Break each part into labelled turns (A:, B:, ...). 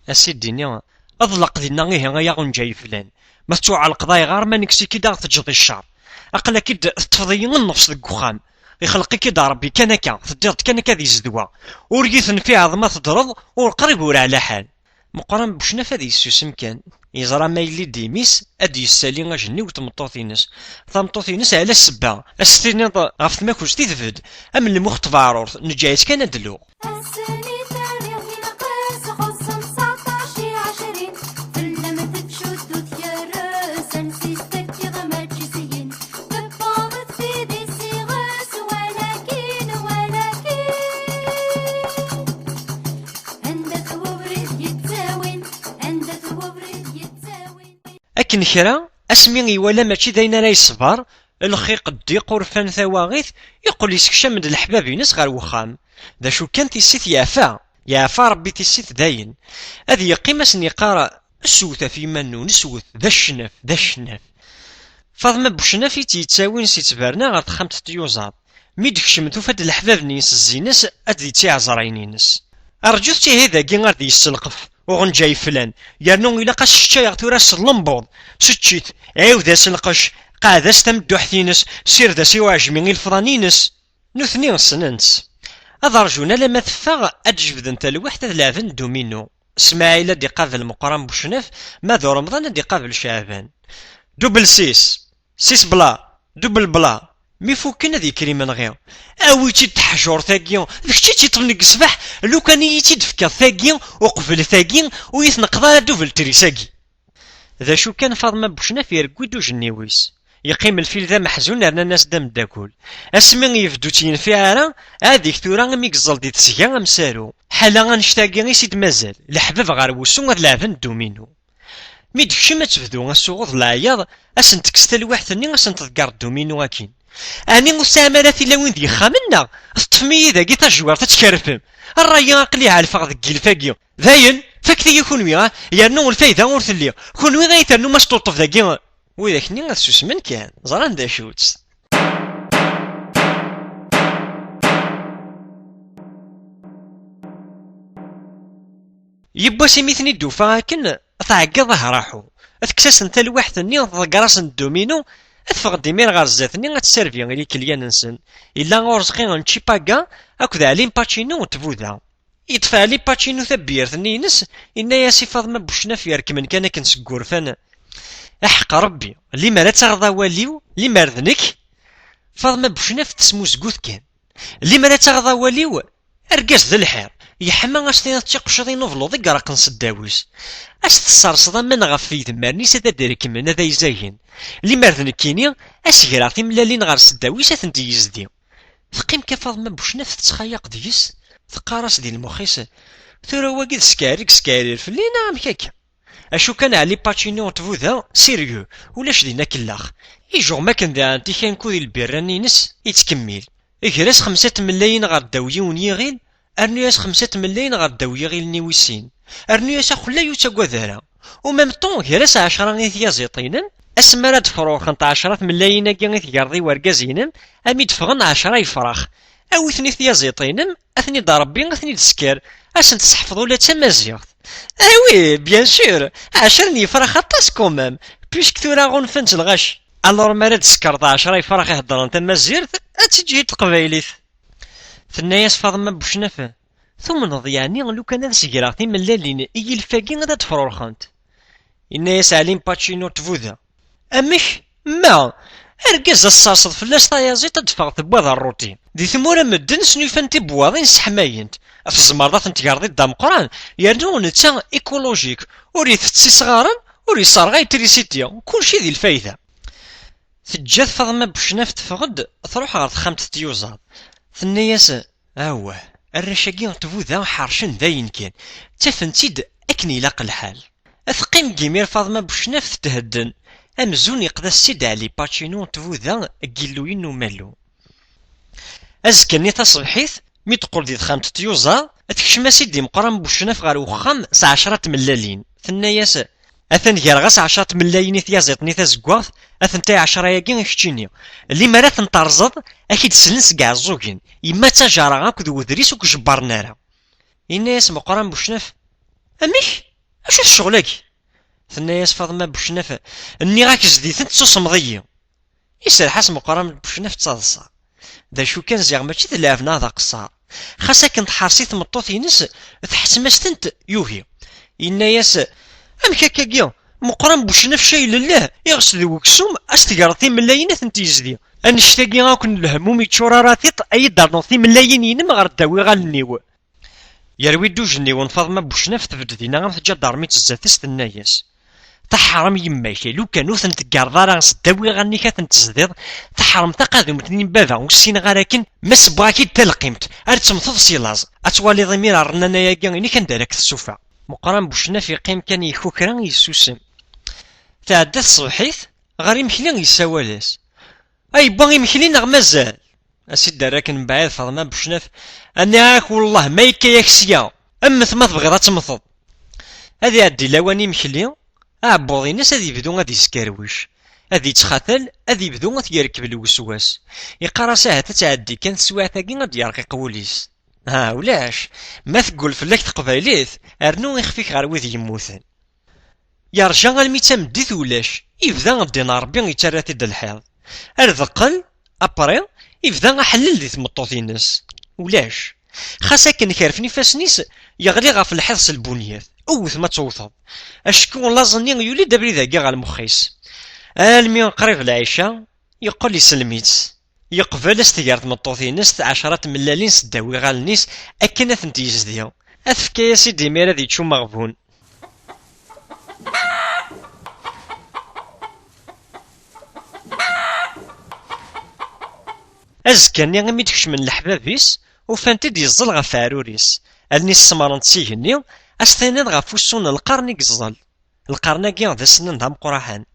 A: اسيديني اضلق دينا غيه غيا غنجاي فلان ما توعلق غار ما نكسي كي داغ تجضي الشعر اقلا كي تفضي النفس ديك وخام يخلقي كي ربي كان هكا تدير كان هكا ذي زدوا وريثن في عظمه تضرب والقريب ورا على حال مقرن بوشنا فادي يسوسم كان يزرى ما يلي ديميس ادي يسالي اجني وتمطوطينس تمطوطينس على السبه استيني غاف ما كنتي تفد ام المخطب عرور نجايت كان ادلو أكن كرا اسمي ولا ماشي داين راه يصبر الخيق الضيق ورفان ثواغيث يقول يسكشم من الحباب ينس غير وخام ذا شو كان تيسيت يافا ربي تيسيت داين هذه يقيم اسني قارا السوثة في منو نسوث ذا الشنف فاطمة بوشنافي تيتساوين سيتبارنا غير تخمت تيوزاب ميدك شمتو فهاد الحباب نيس الزينس ادي تيعزرينينس ارجوت تي هذا كي غادي يسلقف وغنجاي فلان يرنو إلا قاس الشاي تراس اللمبوض ستشيت عاود اسلقش قاعد استمدو حثينس سير ذا سيواجمي الفرانينس نثني السننس هذا رجونا لما تفاغ ادجبد انت الوحدة لافن دومينو اسماعيل دي قابل مقرن بوشناف ما ذو رمضان دي قابل شعبان دوبل سيس بلا دوبل بلا مي فوكنا ذي كريم غير اويتي تحجر ثاقيون ذاك تيطبنك الصباح لو كان يتي دفكا ثاقيون وقبل ثاقيون ويتنقض دوفل تريساكي ذا شو كان فاطمه بوشناف يركويدو جنيويس يقيم الفيل ذا محزون لان الناس دام داكول اسمي يفدو تين في عرا هذيك ثورا ميكزل دي تسيا مسارو حالا غنشتاقي غي سيد مازال الحباب غير وسو غاد لعبن دومينو مي داكشي ما تبدو السوغوض العياض اسن تكستا الواحد اسن تذكر دومينو اكين اني مسامرة في لوين ذي خامنا الطفمية ذا قيتا جوار تتكرفم الراي عقلي عالفا ذك الفاقيو ذاين فاكتي يكون ويا يرنو الفايدة ورثلي كون وي غايترنو ما شطوطف ذاكي وذاكني غاسوس من كان زران ذا شوتس يبا سيميثني دوفا كن تعقض راحو تكساس انت الواحد ني ضقراس الدومينو اتفقد ديمير غير الزاتني غتسيرفي غير كليان نسن الا غورزقي غنشي باكا اكد عليم باتشينو وتفودا يدفع لي باتشينو ثبيرتني نس ان يا سي فاطمه بوشناف يركمن كان كنسكور فانا احق ربي اللي ما لا تغضى واليو اللي ما رذنك فاطمه بوشناف تسمو زكوت كان اللي ما لا تغضى واليو ارقاس ذا الحير يحما غاستينا تيقشطي نوفلو ذيك راك نصداويس اش تصرصدا من غفي ثمارني سادا ديرك من هذا يزاين اللي مرذن كيني اسكرا في ملالين غير سداويس ثنتي يزدي ثقيم كفاض ما بوشناف تتخيق ديس ثقارس ديال المخيس ثورا واقد سكاري فلينا عم كاكا اشو كان علي باتشينو تفوذا سيريو ولاش دينا كلاخ يجو ما كان ذا انتي كان كودي البيرانينس يتكمل اكراس 5 ملايين غير داويون يغيل ارنياس 5 ملايين غير داوية غير نيويسين ارنياس اخلا يوتا ذارا ومام طون كراس 10 غيثيا زيطينا اسمراد فروخ 10 ملايين كي غيثيارضي وركازينا امي دفغن 10 يفراخ اوثني ثيا زيطينا اثني ضربي اثني تسكر اسن تحفظوا لا تمازيغ اوي بيان سور 10 يفراخ اطاس كومام بيسك ثورا غنفنت الغش الور مراد سكر 10 يفراخ يهضرون تمازيغ اتجي تقبايليت ثناياس فاطمه بوشنافه ثم نض يعني لو كان هذا سيغراغتي من لالين اي الفاكين غادا تفرورخانت الناس عليم باتشينو تفوذا امش ما اركز الصاصد فلاش طايازي تدفع تبواض الروتين دي ثمورا مدن سنيفان تبواضين سحماينت في الزمارضات نتيارضي الدام قران يرنو نتا ايكولوجيك وريث تسيصغارا وريصارغاي تريسيتيا كلشي ذي الفايده تجات فاطمه بوشناف تفقد تروح غير خامت تيوزاد ثنياس اوه الرشاقين تفوذا حارشن داين كان تفنتيد اكني لاق الحال اثقيم كيمير فاطمه بوشناف تهدن امزون يقدا السيد علي باتشينو تفوذا كيلوين ومالو ازكني تصبحيث مي تقول دي خامت تيوزا تكشما سيدي مقرن بوشناف غير وخام 10 ملالين ثناياس اثن غيرغاس 10 ملايين ثيا زيطني تازكواث اثن تاي 10 ياكين كشتيني اللي ما راه تنطرزض اكيد سلنس كاع الزوجين يما تاجارا هاك ذو ذريس وكجبرنارا الناس مقرن بوشناف امش اشو الشغلاكي؟ ثناياس فاطمة بوشناف اني غاك زديت انت تصمضي يسرحاس مقران بوشناف تصادصا دا شو كان زيغ ماشي تلعبنا هذا قصار خاصة كنت حارسي تمطوط ينس تحسماستنت يوهي يناياس امك هكاكيا مقران بوشناف شاي لله يغسل وكسوم استقرطي من لاينات انت يزدي انشتاقي غاكن الهموم يتشوراراتيط اي دارنوثي من لاين ينم غير داوي غالنيو يروي دوجني ونفاض بوشناف تبددينا غام تجا دارمي تزاتيس تناياس تحرم يماكي لو كانو تنتقارضا صداوي غني كتنتزديد تحرم تقادم تنين بابا وسين غراكن مس باكي تلقيمت ارتمثض سيلاز اتوالي ضمير رنانا ياكا اني كندارك السوفا مقران بوشناف يقيم كان يكوكرا يسوسم تعدى الصبحيت غير يمكلي يساوالاس اي باغي يمكلي نغ مازال اسيد راكن بعيد فاطمه بوشناف اناك والله ما يكاياك سيا امث ما تبغي تمثض هذه عدي لواني مكلي عبوضي ناس هذي يبدو غادي يسكروش هذي يتخاثل هذي يبدو غادي يركب الوسواس يقرا ساعه تتعدي كانت سواعتاكي غادي يرقي قوليس ها ولاش ما تقول فلاك تقبايليت ارنو يخفيك غير ويد يموتن يرجع الميتا مديت ولاش يبدا غادي ربي يتراتي د الحيض ارذقل ابري يبدا حلل دي تمطوطينس ولاش خاصة كان كارفني فاسنيس يغلي غاف الحرص البنيات اوث ما توثض اشكون لازني يولي دابري ذاكي غا المخيس المي قريب العيشة يقول لي سلميت يقبل استيارت مطوطينس 10 ملالين سداوي غالنيس اكن ثنتي يزديو اثفكا يا سيدي ميرا ذي تشو مغبون ازكاني غمي تكشمن الحبابيس وفانتي يزل غف عروريس الني السمرنت سيهني استيناد غف وسون القرن يزل القرناكي ذا سنن دام قراحان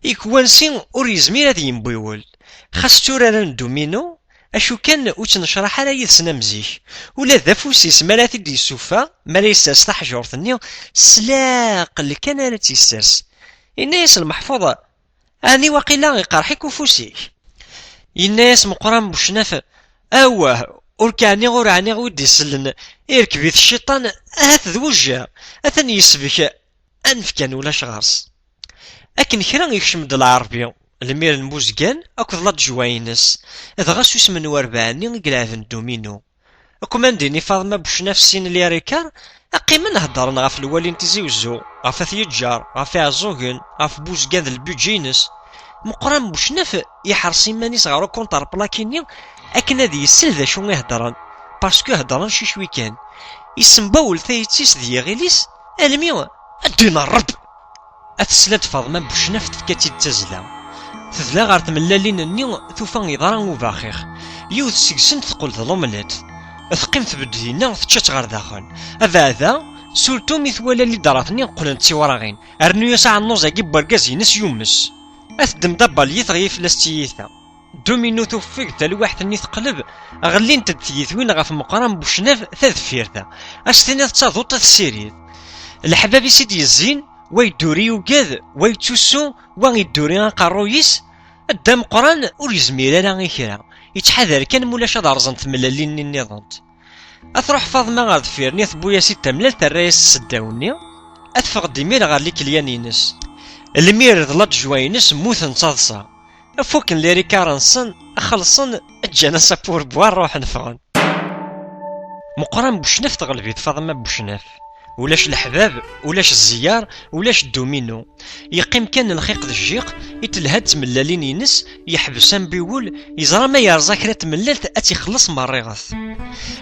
A: يكوانسي اور يزمير هذا ينبيول خاص تورا ندومينو اشو كان اوت نشرح على يدسنا مزيك ولا ذا فوسيس مالاتي دي سوفا مالا يساس تحجرتني سلاق اللي كان لا تيساس الناس المحفوظة اني وقيلا يقرحيك وفوسيك الناس مقران بوشناف اواه وركعني غورعني غودي يسلن يركبيت الشيطان هات ذوجه اثني يسبك انف كان ولا شغرس اكن كرا يكشم د العربيه المير الموزقان اكو لا جواينس اذا غاس يسمن وربعني يقلعن دومينو كومانديني فاطمه بوشناف سين لي ريكار اقيم نهضرن غاف الوالين تيزيوزو غاف ثيجار غاف عزوغن غاف بوزقان البوجينس مقران بوشناف يحرص مانيس غارو كونتر بلاكيني اكن هادي يسل ذا شو يهدران باسكو هدران شي شوي كان يسمباول ثايتيس ديا غيليس المي ادينا الرب اتسلات فاطمه بوشناف تفكاتي التزلا تذلا غار تملالين الني ثوفان يضران وباخيخ يوث سيكسنت تقول ظلملات ثقيم تبدينا تشات غار داخل هذا سولتو مثوالا اللي دراتني قلنت سيوراغين ارنو يسع النوز كي بركاز ينس يومس اثدم دابا لي تغيف لاستيثا دومينو توفيق تا الواحد ني تقلب غلين تدثيثوين غاف مقران بوشناف تذفير ذا اشتينا تاضوط السيريد الحباب سيدي الزين ويدوري وكاذ ويتوسو ويدوري قارويس الدم قران وريزمير لا غيكرا يتحذر كان مولاش هاد رزنت تملالين النظام اثروح فاطمه غا دفير نيث بويا سيتا ملال الرايس سداوني اتفق ديمير غا لي كليانينس المير ضلات جواينس موثن تصاصا فوكن لي ريكارنسن خلصن اجانا سابور بوار روح نفغن مقران بوشناف تغلبيت فاطمه بوشناف ولاش الحباب ولاش الزيار ولاش الدومينو يقيم كان الخيق ذا الجيق يتلهد تملالين ينس يحبسان بيقول يزرى ما يرزاك لا تملالت اتي خلص مريغث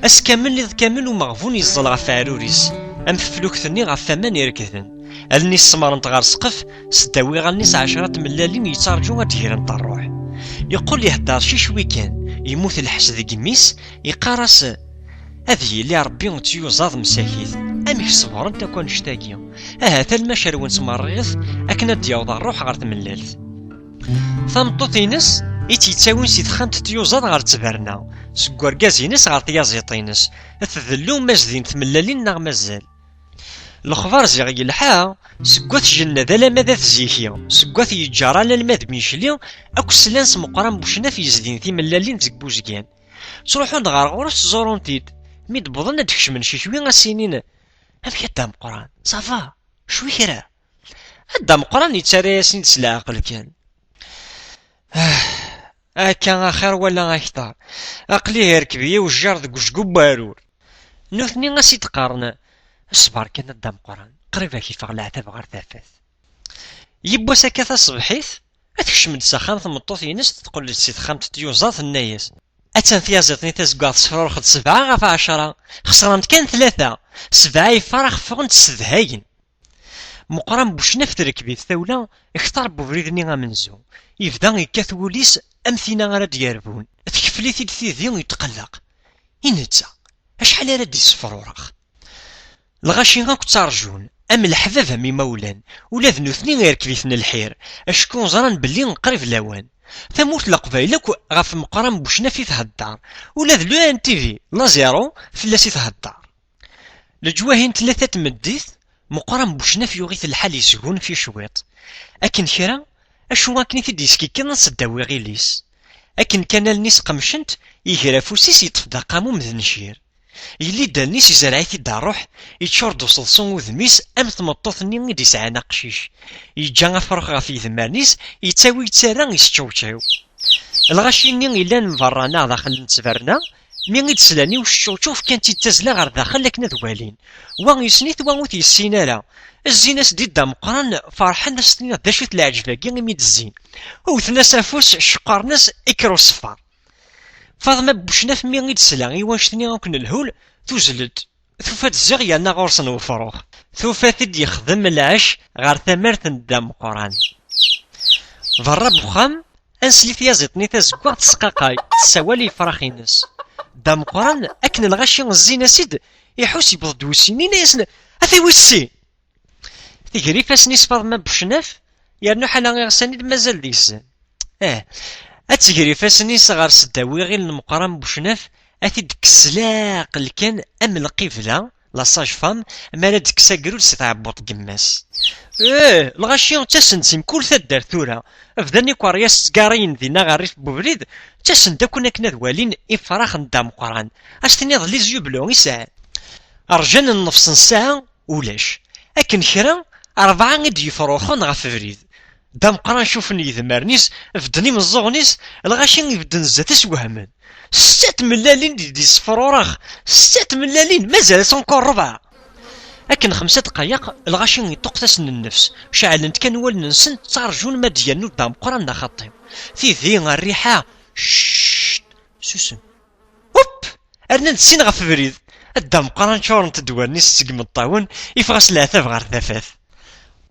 A: اس كامل لي كامل ومغفون يزل غف عروريس ام فلوك ثني غف ثمان يركثن الني السمرنت غار سقف سداوي غالنيس 10 ملالين يتارجو غاديرن طروح يقول يهدر شي شوي كان يموت الحس ذي قميس يقارس هذه اللي ربي تيوزاض مساكيت اميك صبر انت كون شتاقي هذا المشر وين سمريغ اكنا ديوض الروح غير تملالت ثمطوطينس يتيتاوين سي تخانت تيوزاض غير تبرنا سكور كازينس غير تيازيطينس تذلو مازدين تملالين ناغ مازال الخبار زيغ يلحا سكوات جنة ذا لا ماذا تزيكيا سكوات يجارا لا الماذ ميشلي اكو سلانس مقران بوشناف يزدين ثي ملالين تزك بوزكان تروحون غار غورس تزورون تيد مي تبضن تكشمن شي شوي غاسينين أمك الدم قران صافا شوي كرا الدم قران يتسارى ياسين تسلا عقل كان كان آخر ولا أكثر أقليه ركبيه والجار ذك وشقوب بارور نوثني غاسي تقارن الصبر كان الدم قران قريبا كيف العتاب غير ثافات يبوا سكات الصبحيت أتكشمد ساخان ثمطوط ينس تقول لي سيت خامت تيوزات النايس أتان ثيازتني تزقاط صفر خد 7 غف 10 خسرانت كان 3 7 يفرخ فغنت سدهاين مقرن بوشناف تركبي الثولة اختار بوفريدني غامنزو يفدا يكاث وليس أمثينا غالا دياربون تكفليتي ثيذي ويتقلق إنتا أشحال راه يصفرورخ الغاشي غاك تارجون أم الحباب مي مولان ولا ذنوثني غير كليثنا الحير أشكون زران بلي نقريف لاوان ثموت القبايلك غاف مقرن بوشناف تهدار ولا ذلو ان تيفي لا زيرو فلاسي تهدار الجواهين 3 تمديث مقرن بوشناف يغيث الحال يسهون في شويط أكن كرا أشوا كني تديسكي كنا نصداوي غيليس أكن كان النيس قمشنت يهرا فوسيس يطفدا قامو مذنشير يلي دالنيس يزرعيتي دا روح يتشورد وصلصون وذميس أم تمطوثني غيد يسعانا قشيش يجا فرخ غافي ذمارنيس يتساوي يتسارا يستشوتشاو الغاشيني إلا نفرانا داخل نتفرنا مي غيد سلاني وشوشوف كانت يتزلا غير داخل لكنا دوالين وان يسنيت وان يسينالا الزيناس دي دا مقران فرحان ناس تنين دا شويت العجباكي غيميد الزين وثناس افوس شقار ناس اكرو الصفار فاطمة بوشناف مي غيد سلا ايواش تنين غاكن الهول توزلد ثوفات الزغيا نا غورسن وفروخ ثوفات دي يخدم العش غير ثمرت دا مقران فرا بوخام انسلي ثيازتني تازكوات تسقاقاي تسوالي فراخينس دا مقران اكن الغاشي الزينة سيد يحوس يبض وسينين يسن هذي وسي تجري فاسني فاطمة بوشناف يرنو حالا غير سنيد مازال ديس أتجري فاسني صغار سداوي غير المقرن بوشناف أتي كسلاق اللي كان أم القفلة لا ساج فام مالا دكساكرو لستعبط قماس الغاشيون تاسنسيم كل ثدار ثورة أفداني كوارياس سكارين ذينا غاريف بوبريد تاسن داكونا كنا دوالين إفراخ ندا مقران أشتني ظلي زيوبلو يساعد أرجان النفس ساعة ولاش أكن كرا 4 غيد يفروخون غاف فريد دا مقران شوفني ذمارنيس فدني من الزغنيس الغاشي يبدن زاتس وهمان 6 ملالين دي صفروراخ 6 ملالين مازال سونكور 4 أكن 5 دقايق الغاشي يطقتسن النفس شعلنت كان والن نسن تارجون ما ديالنو دا مقران دا خطيو في ذي الريحة ششت سوسن هوب أرنا نسين غاف فريد دا مقران شورن تدوانيس تسقم الطاون يفغس العثاف غير ثافاث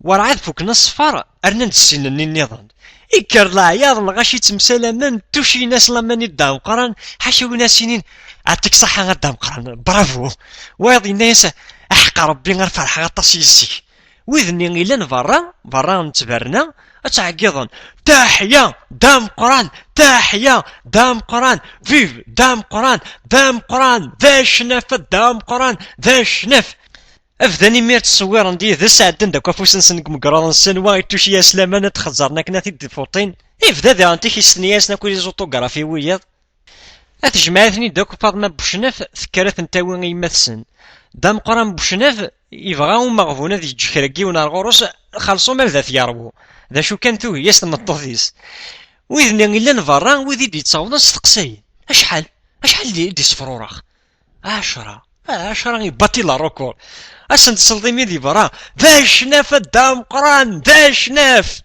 A: ورعاد فوق نصفار أرنا نسينني النظام إكر العياض الغاشي تمسالاما توشي ناس لماني دا مقران حاشاونا سنين عطيك صحة غدا مقران برافو وايض ناس أحقى ربي غير فرحة غطاس يسيك وإذني غيلان برا نتبرنا أتعقيضن تحية دام قران تحية دام قران فيف دام قران دام قران ذا شنف دام قران ذا شنف أفداني مير تصوير ندي ذا سعدن داك فوسن سنك مقران سنوا يتوشي يا سلامانة تخزرنا كنا تيد فوطين إفدا ذا انتي كيسنياسنا كل زوطوغرافي وياض أتجمعتني داك فاطمة بوشناف ذكرت نتاوي غيماثسن دام قران بوشناف يبغاو مغفونة دي جكراكي ونار غروس خلصو مال ذات ياربو ذا شو كان توهي ياسن الطوفيس وإذن إلا نفرا وذي دي تصاوضا ستقساين أشحال دي صفروراخ 10 يبطي لا روكور أسن تصلديمي دي برا ذا شناف دام قران ذا شناف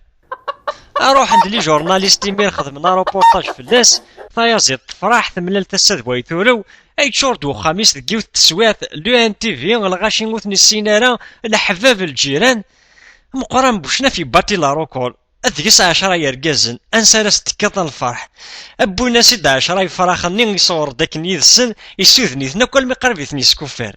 A: أروح عند لي جورناليستي مير خدمنا روبورتاج فلاس ثايازيد فرح ثملال تساد ويثولو أي تشورد وخميس دقيوث تسوات لو ان تي في الغاشي نوثني السينارا الحباب الجيران مقران بوشناف يبطي لا روكور أذيس 10 يرقازن أنسالس تكاط الفرح أبونا سيد 10 يفراخني يصور داك يذسن يسوذني ثنا كل مقرب يثني سكوفير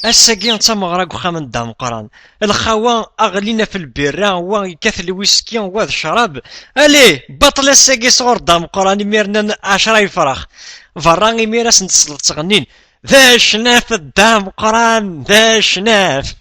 A: الساقين تمغراق وخامن دام قران الخوان أغلينا في البيران وان يكاث الويسكي وذ شراب ألي بطل الساقي صور دام قران ميرنا 10 يفراخ فراني ميراس نتسلط تغنين ذا شناف الدام قران ذا شناف